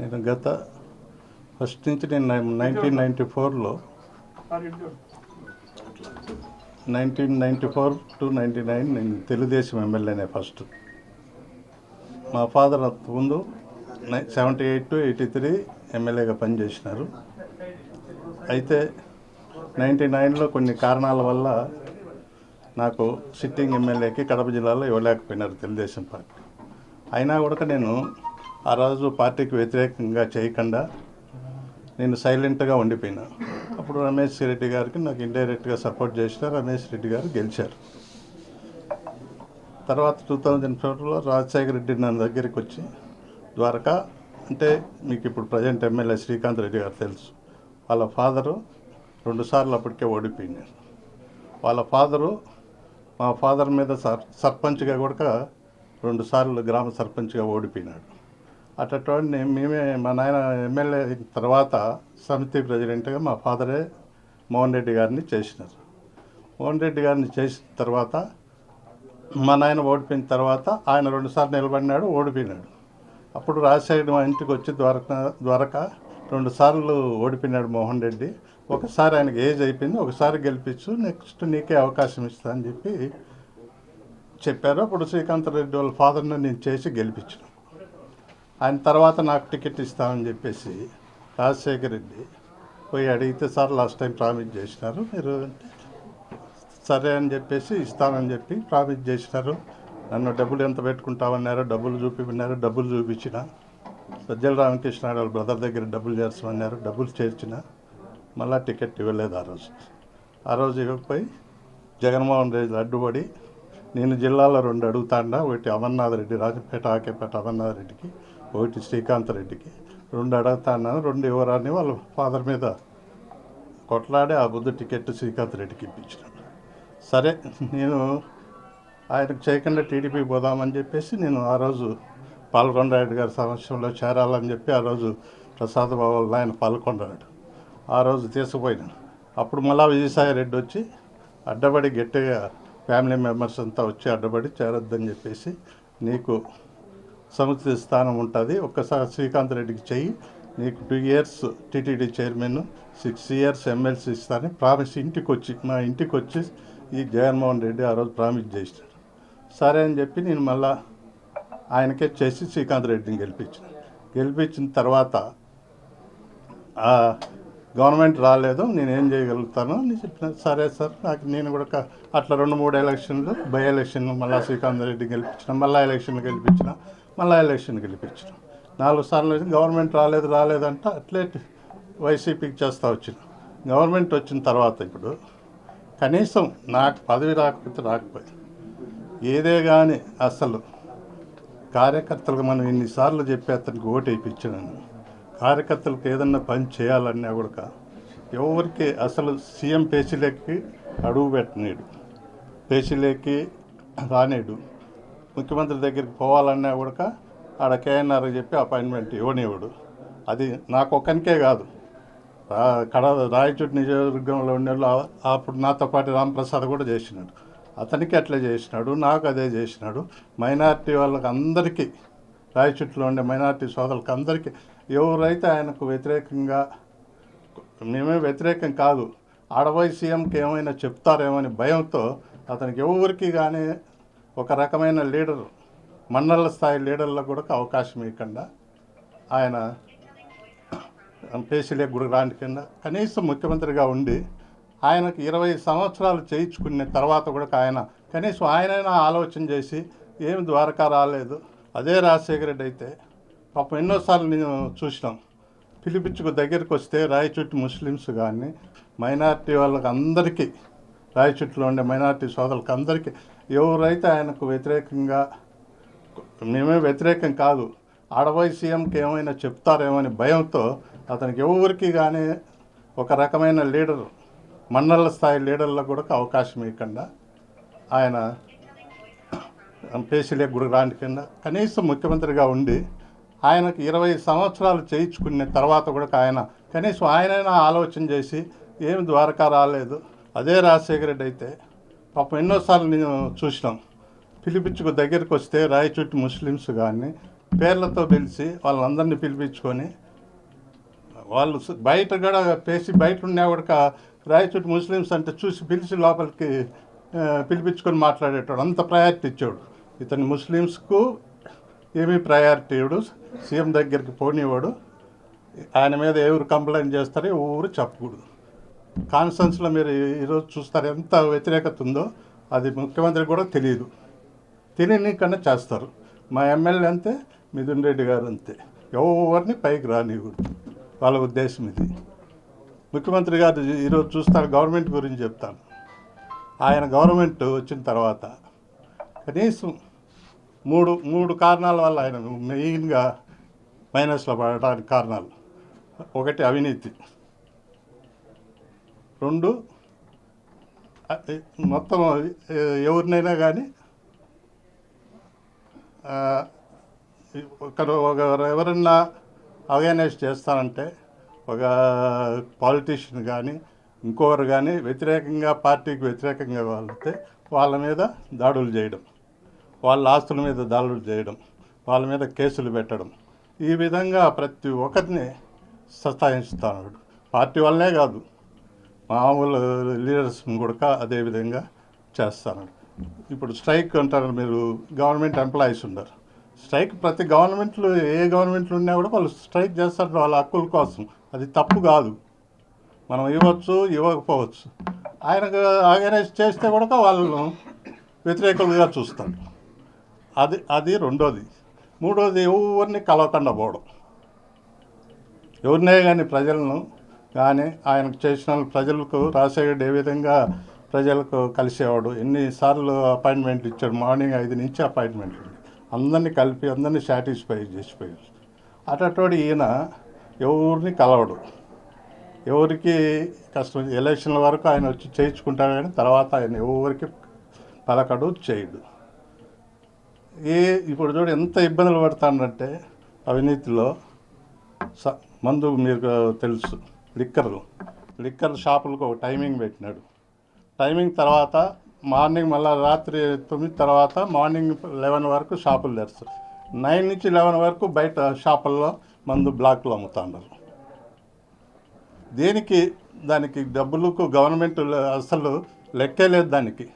నేను ఫస్ట్ నుంచి నేను 1994లో 1994 to 99 నేను తెలుగుదేశం ఎమ్మెల్యేనే ఫస్ట్. మా ఫాదర్ ముందు 78 to 83 ఎమ్మెల్యేగా పనిచేసినారు. అయితే 99లో కొన్ని కారణాల వల్ల నాకు సిట్టింగ్ ఎమ్మెల్యేకి కడప జిల్లాలో ఇవ్వలేకపోయినారు తెలుగుదేశం పార్టీ. అయినా కూడా నేను ఆ రోజు పార్టీకి వ్యతిరేకంగా చేయకుండా నేను సైలెంట్గా ఉండిపోయినా. అప్పుడు రమేష్ రెడ్డి గారికి నాకు ఇండైరెక్ట్గా సపోర్ట్ చేసిన రమేష్ రెడ్డి గారు గెలిచారు. తర్వాత 2004లో రాజశేఖర రెడ్డి నా దగ్గరికి వచ్చి ద్వారకా అంటే మీకు ఇప్పుడు ప్రజెంట్ ఎమ్మెల్యే శ్రీకాంత్ రెడ్డి గారు తెలుసు, వాళ్ళ ఫాదరు 2 సార్లు అప్పటికే ఓడిపోయినారు. వాళ్ళ ఫాదరు మా ఫాదర్ మీద సర్పంచ్గా కూడా 2 సార్లు గ్రామ సర్పంచ్గా ఓడిపోయినాడు. అటువంటి మేమే మా నాయన ఎమ్మెల్యే తర్వాత సమితి ప్రెసిడెంట్గా మా ఫాదరే మోహన్ రెడ్డి గారిని చేసినారు. మోహన్ రెడ్డి గారిని చేసిన తర్వాత మా నాయన ఓడిపోయిన తర్వాత ఆయన 2 సార్లు నిలబడినాడు, ఓడిపోయినాడు. అప్పుడు రాజశేఖర్ మా ఇంటికి వచ్చి ద్వారకా 2 సార్లు ఓడిపోయినాడు మోహన్ రెడ్డి. ఒకసారి ఆయనకి ఏజ్ అయిపోయింది, ఒకసారి గెలిపించు, నెక్స్ట్ నీకే అవకాశం ఇస్తా అని చెప్పారు. అప్పుడు శ్రీకాంత్ రెడ్డి వాళ్ళ ఫాదర్ని నేను చేసి గెలిపించాను. ఆయన తర్వాత నాకు టికెట్ ఇస్తామని చెప్పేసి రాజశేఖర్ రెడ్డి పోయి అడిగితే, సార్ లాస్ట్ టైం ప్రామిస్ చేసినారు మీరు అంటే, సరే అని చెప్పేసి ఇస్తానని చెప్పి ప్రామిస్ చేసినారు. నన్ను డబ్బులు ఎంత పెట్టుకుంటామన్నారు, డబ్బులు చూపిమన్నారు, డబ్బులు చూపించిన. సజ్జల రామకృష్ణ వాళ్ళ బ్రదర్ దగ్గర డబ్బులు చేర్చమన్నారు, డబ్బులు చేర్చిన. మళ్ళీ టికెట్ ఇవ్వలేదు ఆ రోజు ఇవ్వకపోయి జగన్మోహన్ రెడ్డి అడ్డుపడి నేను జిల్లాలో 2 అడుగుతాండా, ఒకటి అమర్నాథ్ రెడ్డి రాజపేట ఆకేపేట అమర్నాథ్ రెడ్డికి, ఒకటి శ్రీకాంత్ రెడ్డికి 2 అడుగుతాన్నాను. 2 ఇవ్వరాని వాళ్ళ ఫాదర్ మీద కొట్లాడి ఆ బుద్ధ టికెట్ శ్రీకాంత్ రెడ్డికి ఇప్పించినాడు. సరే నేను ఆయనకు చేయకుండా టీడీపీ పోదామని చెప్పేసి నేను ఆ రోజు పాల్గొండారెడ్డి గారి సమక్షంలో చేరాలని చెప్పి ఆ రోజు ప్రసాద్ బాబు ఆయన పాల్గొన్నాడు. ఆ రోజు తీసుకుపోయినాను. అప్పుడు మళ్ళా విజయసాయి రెడ్డి వచ్చి అడ్డబడి గట్టిగా ఫ్యామిలీ మెంబర్స్ అంతా వచ్చి అడ్డబడి చేరొద్దని చెప్పేసి, నీకు సముచిత స్థానం ఉంటుంది, ఒక్కసారి శ్రీకాంత్ రెడ్డికి చెయ్యి, నీకు 2 years TTD chairman, 6 years MLC ఇస్తానని ప్రామిస్ మా ఇంటికి వచ్చి ఈ జగన్మోహన్ రెడ్డి ఆ రోజు ప్రామిస్ చేసినాడు. సరే అని చెప్పి నేను మళ్ళా ఆయనకే చేసి శ్రీకాంత్ రెడ్డిని గెలిపించిన తర్వాత గవర్నమెంట్ రాలేదు, నేనేం చేయగలుగుతాను అని చెప్పిన. సరే సార్, నేను కూడా అట్లా 2-3 ఎలక్షన్లు బై ఎలక్షన్ మళ్ళీ శ్రీకాంత్ రెడ్డి గెలిపించిన, మళ్ళీ ఎలక్షన్ గెలిపించిన, మళ్ళీ ఎలక్షన్ గెలిపించిన. 4 సార్లు గవర్నమెంట్ రాలేదంట అట్లే వైసీపీకి చేస్తూ వచ్చిన. గవర్నమెంట్ వచ్చిన తర్వాత ఇప్పుడు కనీసం నాకు పదవి రాకపోయింది ఏదే కానీ అసలు కార్యకర్తలకు మనం ఇన్నిసార్లు చెప్పి అతనికి ఓటు వేయించినాను. కార్యకర్తలకు ఏదన్నా పని చేయాలన్నా కూడా ఎవరికి అసలు సీఎం పేషీలోకి అడుగు పెట్టనీడు, పేషీలోకి రానేడు. ముఖ్యమంత్రి దగ్గరికి పోవాలన్నా కూడా ఆడ కేఎన్ఆర్కి చెప్పి అపాయింట్మెంట్ ఇవ్వనివ్వడు. అది నాకు ఒక్కనికే కాదు, రాయచోటి నియోజకవర్గంలో ఉండేవాళ్ళు అప్పుడు నాతో పాటు రాంప్రసాద్ కూడా చేసినాడు, అతనికి అట్లే చేసినాడు, నాకు అదే చేసినాడు. మైనారిటీ వాళ్ళకి అందరికీ, రాయచోటిలో ఉండే మైనారిటీ సోదరులకు అందరికీ ఎవరైతే ఆయనకు వ్యతిరేకంగా, మేమే వ్యతిరేకం కాదు, ఆడబోయి సీఎంకి ఏమైనా చెప్తారేమని భయంతో అతనికి ఎవరికి కానీ ఒక రకమైన లీడర్, మండల స్థాయి లీడర్లకు కూడా అవకాశం ఇవ్వకుండా ఆయన పేషీలకు కూడా రానికుండా కనీసం ముఖ్యమంత్రిగా ఉండి ఆయనకు 20 సంవత్సరాలు చేయించుకున్న తర్వాత కూడా ఆయన కనీసం ఆయనైనా ఆలోచన చేసి ఏమి ద్వారకా రాలేదు. అదే రాజశేఖర రెడ్డి అయితే పాపం ఎన్నోసార్లు నేను చూసినాం, పిలిపించుకు దగ్గరికి వస్తే రాయచోటి ముస్లిమ్స్ కానీ మైనారిటీ వాళ్ళకి అందరికీ, రాయచోటిలో ఉండే మైనారిటీ సోదరులకు అందరికీ ఎవరైతే ఆయనకు వ్యతిరేకంగా, మేమే వ్యతిరేకం కాదు, ఆడబోయి సీఎంకి ఏమైనా చెప్తారేమని భయంతో అతనికి ఎవరికి కానీ ఒక రకమైన లీడర్, మండల స్థాయి లీడర్లకు కూడా అవకాశం ఇవ్వకుండా ఆయన పేషీలకు కూడా రానికుండా కనీసం ముఖ్యమంత్రిగా ఉండి ఆయనకు 20 సంవత్సరాలు చేయించుకున్న తర్వాత కూడా ఆయన కనీసం ఆయనైనా ఆలోచన చేసి ఏమి ద్వారకా రాలేదు. అదే రాజశేఖర రెడ్డి అయితే పాపం ఎన్నోసార్లు నేను చూసినాం, పిలిపించుకు దగ్గరికి వస్తే రాయచోటి ముస్లిమ్స్ కానీ పేర్లతో పిలిచి వాళ్ళందరినీ పిలిపించుకొని వాళ్ళు బయట కూడా బయట ఉన్నా కూడా రాయచోటి ముస్లిమ్స్ అంటే చూసి పిలిచి లోపలికి పిలిపించుకొని మాట్లాడేటోడు, అంత ప్రయారిటీ ఇచ్చాడు. ఇతని ముస్లిమ్స్కు ఏమీ ప్రయారిటీ ఇవ్వడు, సీఎం దగ్గరికి పోనివాడు, ఆయన మీద ఎవరు కంప్లైంట్ చేస్తారో ఎవరు చెప్పకూడదు. కాన్ఫరెన్స్లో మీరు ఈరోజు చూస్తారు ఎంత వ్యతిరేకత ఉందో, అది ముఖ్యమంత్రికి కూడా తెలియదు, తెలియని కన్నా చేస్తారు. మా ఎమ్మెల్యే అంతే, మిథున్ రెడ్డి గారు అంతే, ఎవరిని పైకి రానివ్వడు. వాళ్ళ ఉద్దేశం ఇది. ముఖ్యమంత్రి గారు ఈరోజు చూస్తారు, గవర్నమెంట్ గురించి చెప్తాను. ఆయన గవర్నమెంట్ వచ్చిన తర్వాత కనీసం మూడు కారణాల వల్ల ఆయన మెయిన్గా మైనస్లో పడడానికి కారణాలు. ఒకటి అవినీతి, 2 మొత్తం ఎవరినైనా కానీ ఎవరన్నా అవేర్నెస్ చేస్తారంటే ఒక పాలిటీషియన్ కానీ ఇంకొకరు కానీ వ్యతిరేకంగా పార్టీకి వ్యతిరేకంగా వెళ్తే వాళ్ళ మీద దాడులు చేయడం, వాళ్ళ ఆస్తుల మీద దాడులు చేయడం, వాళ్ళ మీద కేసులు పెట్టడం, ఈ విధంగా ప్రతి ఒక్కరిని సతాయిస్తున్నాడు. పార్టీ వల్లనే కాదు, మామూలు లీడర్స్ కూడా అదేవిధంగా చేస్తాను. ఇప్పుడు స్ట్రైక్ అంటారు, మీరు గవర్నమెంట్ ఎంప్లాయీస్ ఉన్నారు, స్ట్రైక్ ప్రతి గవర్నమెంట్లో ఏ గవర్నమెంట్లు ఉన్నా కూడా వాళ్ళు స్ట్రైక్ చేస్తారు వాళ్ళ హక్కుల కోసం. అది తప్పు కాదు, మనం ఇవ్వచ్చు ఇవ్వకపోవచ్చు. ఆయనకు ఆర్గనైజ్ చేస్తే కూడా వాళ్ళను వ్యతిరేకులుగా చూస్తాడు. అది రెండోది. మూడోది, ఎవరిని కలవకుండా పోవడం. ఎవరినే కానీ ప్రజలను కానీ ఆయనకు చేసిన ప్రజలకు రాజశేఖర్ ఏ విధంగా ప్రజలకు కలిసేవాడు, ఎన్నిసార్లు అపాయింట్మెంట్లు ఇచ్చాడు. మార్నింగ్ 5 నుంచి అపాయింట్మెంట్లు, అందరినీ కలిపి అందరినీ సాటిస్ఫై చేసిపోయాడు. అటోడు ఈయన ఎవరిని కలవడు, ఎవరికి కష్టం. ఎలక్షన్ల వరకు ఆయన వచ్చి చేయించుకుంటాడు, కానీ తర్వాత ఆయన ఎవరికి పలకడు, చేయడు. ఇప్పుడు చూడు ఎంత ఇబ్బందులు పడతాడంటే అవినీతిలో. మందు మీకు తెలుసు, లిక్కర్ షాపులకు ఒక టైమింగ్ పెట్టినాడు. టైమింగ్ తర్వాత మార్నింగ్ మళ్ళీ రాత్రి 9 తర్వాత మార్నింగ్ 11 వరకు షాపులు తెరుస్తారు. 9 నుంచి 11 వరకు బయట షాపుల్లో మందు బ్లాక్లో అమ్ముతున్నారు. దానికి డబ్బులకు గవర్నమెంట్ అసలు లెక్కే లేదు. దానికి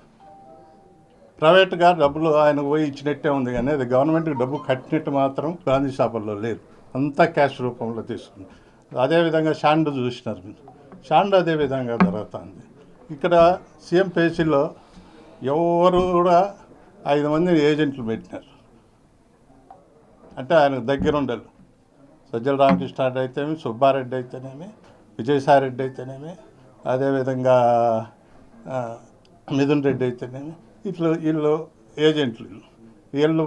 ప్రైవేట్గా డబ్బులు ఆయన పోయి ఇచ్చినట్టే ఉంది, కానీ అది గవర్నమెంట్కి డబ్బు కట్టినట్టు మాత్రం గాంధీ షాపుల్లో లేదు, అంతా క్యాష్ రూపంలో తీసుకుంది. అదేవిధంగా షాండ్ చూసినారు మీరు, షాండ్ అదేవిధంగా జరుగుతుంది. ఇక్కడ సీఎం పేసీలో ఎవరు కూడా 5 మంది ఏజెంట్లు పెట్టినారు. అంటే ఆయనకు దగ్గర ఉండాలి. సజ్జల రామకృష్ణారెడ్డి అయితేనేమి, సుబ్బారెడ్డి అయితేనేమి, విజయసాయిరెడ్డి అయితేనేమి, అదేవిధంగా మిథున్ రెడ్డి అయితేనేమి, వీళ్ళు ఏజెంట్లు. వీళ్ళు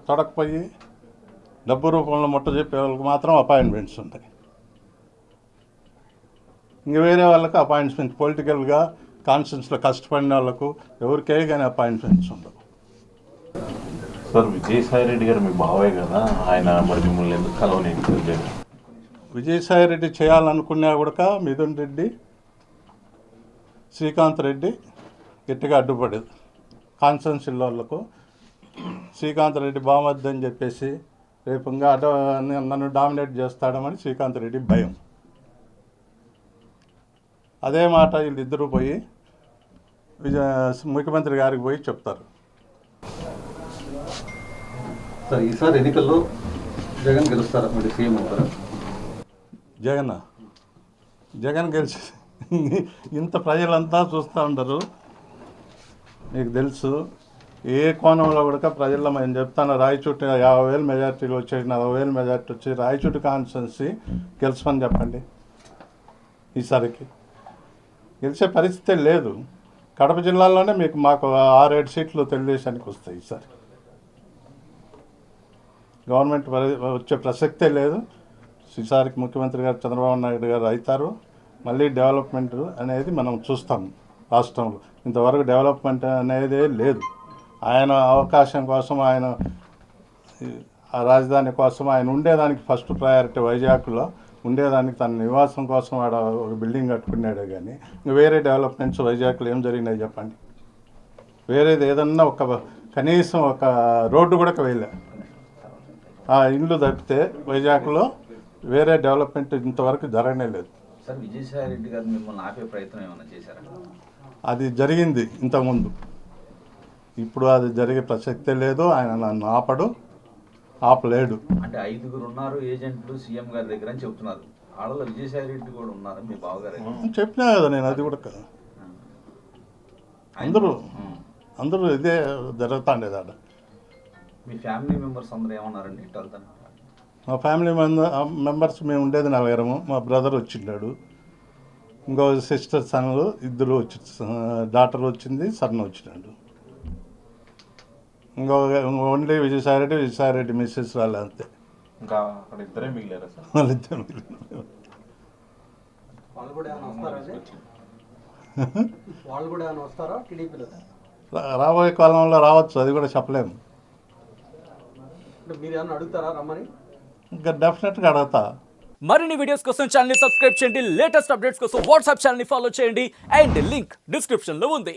తొడకపోయి డబ్బు రూపంలో ముట్ట చెప్పే వాళ్ళకి మాత్రం అపాయింట్మెంట్స్ ఉంటాయి. ఇంక వేరే వాళ్ళకి అపాయింట్మెంట్స్, పొలిటికల్గా కాన్స్టిట్యూన్సీలో కష్టపడిన వాళ్ళకు ఎవరికే కానీ అపాయింట్మెంట్స్ ఉండవు. సార్, విజయసాయిరెడ్డి గారు మీ బావే కదా, ఆయన మరి మిమ్మల్ని ఎందుకు కలవలేదు? విజయసాయిరెడ్డి చేయాలనుకున్నా కూడా మిథున్ రెడ్డి, శ్రీకాంత్ రెడ్డి గట్టిగా అడ్డుపడేది. కాన్స్టిట్యూన్సీల వాళ్ళకు శ్రీకాంత్ రెడ్డి బామద్దు అని చెప్పేసి రేపు ఇంకా నన్ను డామినేట్ చేస్తాడమని శ్రీకాంత్ రెడ్డి భయం. అదే మాట వీళ్ళిద్దరూ పోయి ముఖ్యమంత్రి గారికి పోయి చెప్తారు. సార్, ఈసారి ఎన్నికల్లో జగన్ గెలుస్తారా? మరి సీఎం అవుతారా? జగన్ గెలిచి ఇంత ప్రజలంతా చూస్తూ ఉంటారు. మీకు తెలుసు, ఏ కోణంలో కూడా ప్రజల్లో మేము చెప్తాను, రాయచోటి 50,000 మెజార్టీలు వచ్చాయి, 40,000 మెజార్టీ వచ్చి రాయచోటి కాన్స్టిట్యున్సీ గెలుచమని చెప్పండి. ఈసారికి గెలిచే పరిస్థితే లేదు. కడప జిల్లాలోనే మాకు 6-7 సీట్లు తెలుగుదేశానికి వస్తాయి. ఈసారి గవర్నమెంట్ వచ్చే ప్రసక్తే లేదు. ఈసారికి ముఖ్యమంత్రి గారు చంద్రబాబు నాయుడు గారు అవుతారు. మళ్ళీ డెవలప్మెంట్ అనేది మనం చూస్తాం రాష్ట్రంలో. ఇంతవరకు డెవలప్మెంట్ అనేది లేదు. ఆయన అవకాశం కోసం, ఆయన రాజధాని కోసం ఆయన ఉండేదానికి ఫస్ట్ ప్రయారిటీ వైజాగ్లో ఉండేదానికి తన నివాసం కోసం ఆడ ఒక బిల్డింగ్ కట్టుకున్నాడే కానీ వేరే డెవలప్మెంట్స్ వైజాగ్లో ఏం జరిగినాయి చెప్పండి? వేరేది ఏదన్నా కనీసం ఒక రోడ్డు కూడా వెళ్ళా. ఆ ఇండ్లు తప్పితే వైజాగ్లో వేరే డెవలప్మెంట్ ఇంతవరకు జరగనే లేదు. సార్ విజయసాయి రెడ్డి గారు మిమ్మల్ని ఆపే ప్రయత్నం ఏమైనా చేశారా? అది జరిగింది ఇంతకుముందు, ఇప్పుడు అది జరిగే ప్రసక్తే లేదు. ఆయన నన్ను ఆపలేడు. అంటే 5 ఉన్నారు ఏజెంట్లు సీఎం గారి దగ్గర అని చెప్తున్నారు. వాళ్ళలో విజయసాయి రెడ్డి కూడా ఉన్నారు మీ బావగారు. చెప్పినా కదా నేను, అది కూడా అందరూ ఇదే జరుగుతుండేది ఆడ. మీ ఫ్యామిలీ మెంబర్స్ అందరూ ఏమన్నారండి ఇటు వెళ్తాను? మా ఫ్యామిలీ మెంబర్స్ మేము ఉండేది 4 మా బ్రదర్ వచ్చిండాడు, ఇంకో సిస్టర్ సన్లు 2 వచ్చి, డాటర్ వచ్చింది, సన్ వచ్చినాడు. ఓన్లీ విజయసాయిరెడ్డి మిస్సెస్ రాలే, అంతే. ఇంకా అక్కడ ఇద్దరే మిగిలారా సార్? వాళ్ళిద్దరు మిగిలిన. వాళ్ళు కూడా ఏమైనా వస్తారా? వాళ్ళు కూడా ఏమైనా వస్తారా టీడీపీలో? రాబోయే కాలంలో రావచ్చు, అది కూడా చెప్పలేము. అంటే మీరు ఏమైనా అడుగుతారా రమ్మని? ఇంకా డెఫినెట్గా అడుగుతా. మరిన్ని వీడియోస్ కోసం ఛానల్ ని సబ్స్క్రైబ్ చేయండి, లేటెస్ట్ అప్డేట్స్ కోసం వాట్సాప్ ఛానల్ ని ఫాలో చేయండి, అండ్ లింక్ డిస్క్రిప్షన్ లో ఉంది.